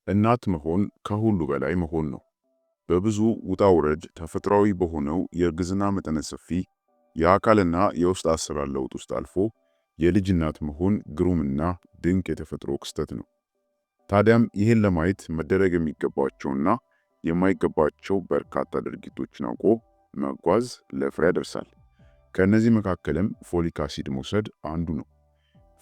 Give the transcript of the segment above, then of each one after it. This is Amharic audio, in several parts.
እናት መሆን ከሁሉ በላይ መሆን ነው። በብዙ ውጣ ውረድ ተፈጥሯዊ በሆነው የእርግዝና መጠነ ሰፊ የአካልና የውስጥ አሰራር ለውጥ ውስጥ አልፎ የልጅ እናት መሆን ግሩምና ድንቅ የተፈጥሮ ክስተት ነው። ታዲያም ይህን ለማየት መደረግ የሚገባቸውና የማይገባቸው በርካታ ድርጊቶችን አውቆ መጓዝ ለፍሬ ያደርሳል። ከእነዚህ መካከልም ፎሊክ አሲድ መውሰድ አንዱ ነው።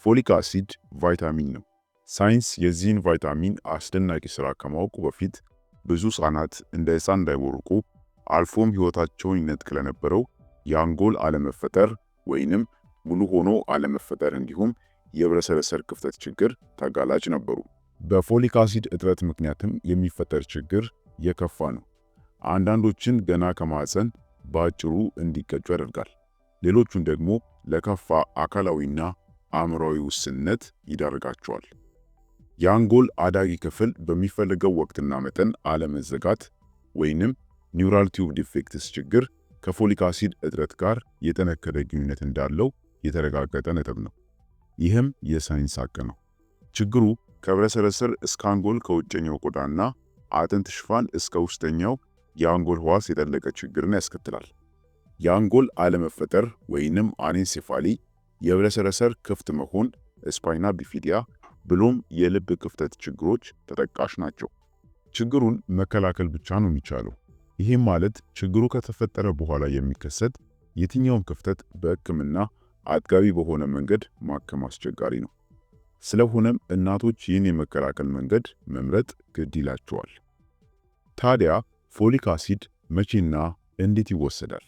ፎሊክ አሲድ ቫይታሚን ነው። ሳይንስ የዚህን ቫይታሚን አስደናቂ ሥራ ከማወቁ በፊት ብዙ ሕፃናት እንደ ሕፃን እንዳይቦርቁ አልፎም ሕይወታቸውን ይነጥቅ ለነበረው የአንጎል አለመፈጠር ወይንም ሙሉ ሆኖ አለመፈጠር እንዲሁም የህብለሰረሰር ክፍተት ችግር ተጋላጭ ነበሩ። በፎሊክ አሲድ እጥረት ምክንያትም የሚፈጠር ችግር የከፋ ነው። አንዳንዶችን ገና ከማህፀን በአጭሩ እንዲቀጩ ያደርጋል። ሌሎቹን ደግሞ ለከፋ አካላዊና አእምሯዊ ውስንነት ይዳርጋቸዋል። የአንጎል አዳጊ ክፍል በሚፈልገው ወቅትና መጠን አለመዘጋት ወይንም ኒውራል ቲዩብ ዲፌክትስ ችግር ከፎሊክ አሲድ እጥረት ጋር የጠነከረ ግንኙነት እንዳለው የተረጋገጠ ነጥብ ነው። ይህም የሳይንስ ሐቅ ነው። ችግሩ ከህብለሰረሰር እስከ አንጎል፣ ከውጨኛው ቆዳና አጥንት ሽፋን እስከ ውስጠኛው የአንጎል ህዋስ የጠለቀ ችግርን ያስከትላል። የአንጎል አለመፈጠር ወይንም አኔንሴፋሊ፣ የህብለሰረሰር ክፍት መሆን፣ ስፓይና ቢፊዲያ ብሎም የልብ ክፍተት ችግሮች ተጠቃሽ ናቸው። ችግሩን መከላከል ብቻ ነው የሚቻለው። ይህም ማለት ችግሩ ከተፈጠረ በኋላ የሚከሰት የትኛውም ክፍተት በህክምና አጥጋቢ በሆነ መንገድ ማከም አስቸጋሪ ነው። ስለሆነም እናቶች ይህን የመከላከል መንገድ መምረጥ ግድ ይላቸዋል። ታዲያ ፎሊክ አሲድ መቼና እንዴት ይወሰዳል?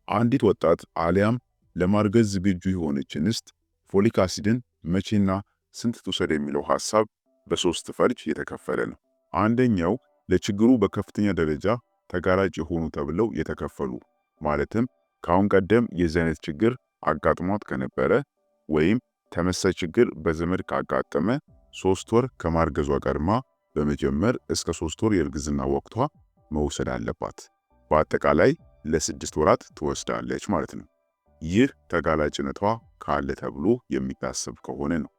አንዲት ወጣት አሊያም ለማርገዝ ዝግጁ የሆነች እንስት ፎሊክ አሲድን መቼና ስንት ትውሰድ የሚለው ሐሳብ በሶስት ፈርጅ የተከፈለ ነው። አንደኛው ለችግሩ በከፍተኛ ደረጃ ተጋላጭ የሆኑ ተብለው የተከፈሉ ማለትም ከአሁን ቀደም የዚህ አይነት ችግር አጋጥሟት ከነበረ ወይም ተመሳሳይ ችግር በዘመድ ካጋጠመ 3 ወር ከማርገዟ ቀድማ በመጀመር እስከ 3 ወር የእርግዝና ወቅቷ መውሰድ አለባት። በአጠቃላይ ለ6 ወራት ትወስዳለች ማለት ነው። ይህ ተጋላጭነቷ ካለ ተብሎ የሚታሰብ ከሆነ ነው።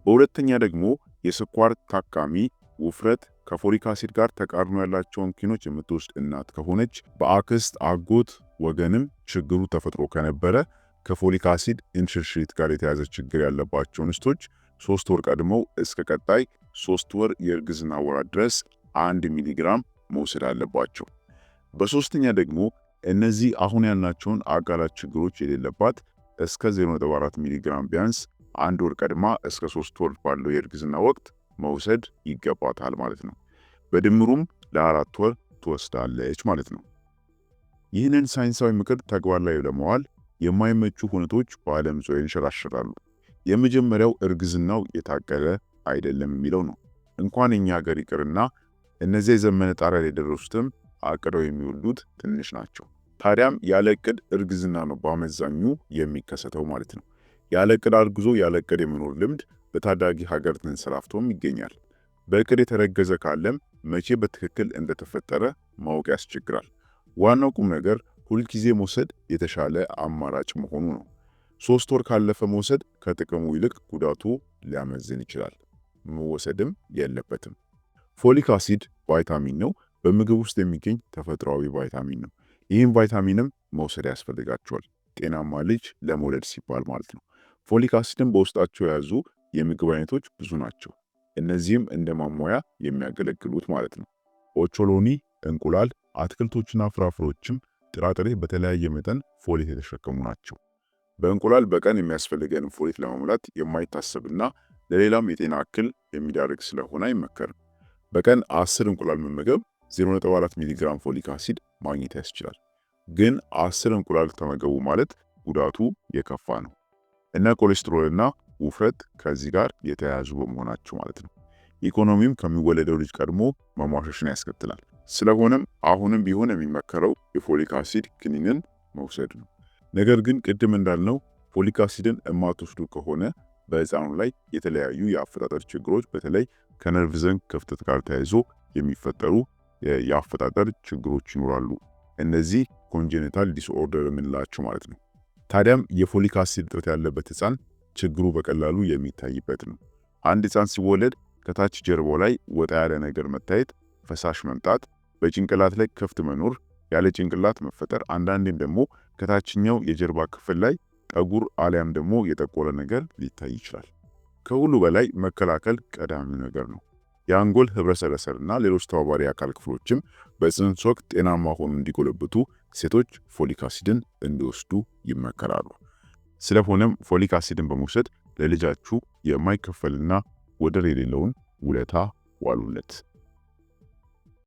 በሁለተኛ ደግሞ የስኳር ታካሚ፣ ውፍረት፣ ከፎሊክ አሲድ ጋር ተቃርኖ ያላቸውን ኪኖች የምትወስድ እናት ከሆነች፣ በአክስት አጎት ወገንም ችግሩ ተፈጥሮ ከነበረ ከፎሊክ አሲድ እንሽርሽሪት ጋር የተያዘ ችግር ያለባቸው እንስቶች 3 ወር ቀድመው እስከ ቀጣይ 3 ወር የእርግዝና ወራት ድረስ 1 ሚሊግራም መውሰድ አለባቸው። በሶስተኛ ደግሞ እነዚህ አሁን ያልናቸውን አጋላጭ ችግሮች የሌለባት እስከ 0.4 ሚሊግራም ቢያንስ 1 ወር ቀድማ እስከ 3 ወር ባለው የእርግዝና ወቅት መውሰድ ይገባታል ማለት ነው። በድምሩም ለ4 ወር ትወስዳለች ማለት ነው። ይህንን ሳይንሳዊ ምክር ተግባር ላይ ለማዋል የማይመቹ ሁኔታዎች በዓለም ዙሪያ ይንሸራሸራሉ። የመጀመሪያው እርግዝናው የታቀደ አይደለም የሚለው ነው። እንኳን እኛ ሀገር ይቅርና እነዚያ የዘመነ ጣሪያ ላይ የደረሱትም አቅደው የሚወልዱት ትንሽ ናቸው። ታዲያም ያለ እቅድ እርግዝና ነው በአመዛኙ የሚከሰተው ማለት ነው። ያለ እቅድ አርግዞ ያለ እቅድ የመኖር ልምድ በታዳጊ ሀገር ተንሰራፍቶም ይገኛል። በእቅድ የተረገዘ ካለም መቼ በትክክል እንደተፈጠረ ማወቅ ያስቸግራል። ዋናው ቁም ነገር ሁልጊዜ መውሰድ የተሻለ አማራጭ መሆኑ ነው። 3 ወር ካለፈ መውሰድ ከጥቅሙ ይልቅ ጉዳቱ ሊያመዝን ይችላል። መወሰድም የለበትም። ፎሊክ አሲድ ቫይታሚን ነው። በምግብ ውስጥ የሚገኝ ተፈጥሯዊ ቫይታሚን ነው። ይህም ቫይታሚንም መውሰድ ያስፈልጋቸዋል፣ ጤናማ ልጅ ለመውለድ ሲባል ማለት ነው። ፎሊክ አሲድን በውስጣቸው የያዙ የምግብ አይነቶች ብዙ ናቸው። እነዚህም እንደ ማሟያ የሚያገለግሉት ማለት ነው። ኦቾሎኒ፣ እንቁላል፣ አትክልቶችና ፍራፍሬዎችም ጥራጥሬ በተለያየ መጠን ፎሌት የተሸከሙ ናቸው። በእንቁላል በቀን የሚያስፈልገን ፎሌት ለመሙላት የማይታሰብና ለሌላም የጤና እክል የሚዳርግ ስለሆነ አይመከርም። በቀን 10 እንቁላል መመገብ 0.4 ሚሊግራም ፎሊክ አሲድ ማግኘት ያስችላል። ግን 10 እንቁላል ተመገቡ ማለት ጉዳቱ የከፋ ነው እና ኮሌስትሮልና ውፍረት ከዚህ ጋር የተያያዙ በመሆናቸው ማለት ነው። ኢኮኖሚም ከሚወለደው ልጅ ቀድሞ መሟሸሽን ያስከትላል። ስለሆነም አሁንም ቢሆን የሚመከረው የፎሊክ አሲድ ክኒንን መውሰድ ነው። ነገር ግን ቅድም እንዳልነው ፎሊክ አሲድን የማትወስዱ ከሆነ በህፃኑ ላይ የተለያዩ የአፈጣጠር ችግሮች በተለይ ከነርቭ ዘንግ ክፍተት ጋር ተያይዞ የሚፈጠሩ የአፈጣጠር ችግሮች ይኖራሉ። እነዚህ ኮንጀኒታል ዲስኦርደር የምንላቸው ማለት ነው። ታዲያም የፎሊክ አሲድ እጥረት ያለበት ህፃን ችግሩ በቀላሉ የሚታይበት ነው። አንድ ህፃን ሲወለድ ከታች ጀርባው ላይ ወጣ ያለ ነገር መታየት፣ ፈሳሽ መምጣት፣ በጭንቅላት ላይ ክፍት መኖር፣ ያለ ጭንቅላት መፈጠር፣ አንዳንዴም ደግሞ ከታችኛው የጀርባ ክፍል ላይ ጠጉር አሊያም ደግሞ የጠቆረ ነገር ሊታይ ይችላል። ከሁሉ በላይ መከላከል ቀዳሚው ነገር ነው። የአንጎል ህብረሰረሰርና ሌሎች ተባባሪ አካል ክፍሎችም በጽንስ ወቅት ጤናማ ሆኖ እንዲጎለብቱ ሴቶች ፎሊክ አሲድን እንዲወስዱ ይመከራሉ። ስለሆነም ፎሊክ አሲድን በመውሰድ ለልጃችሁ የማይከፈልና ወደር የሌለውን ውለታ ዋሉለት።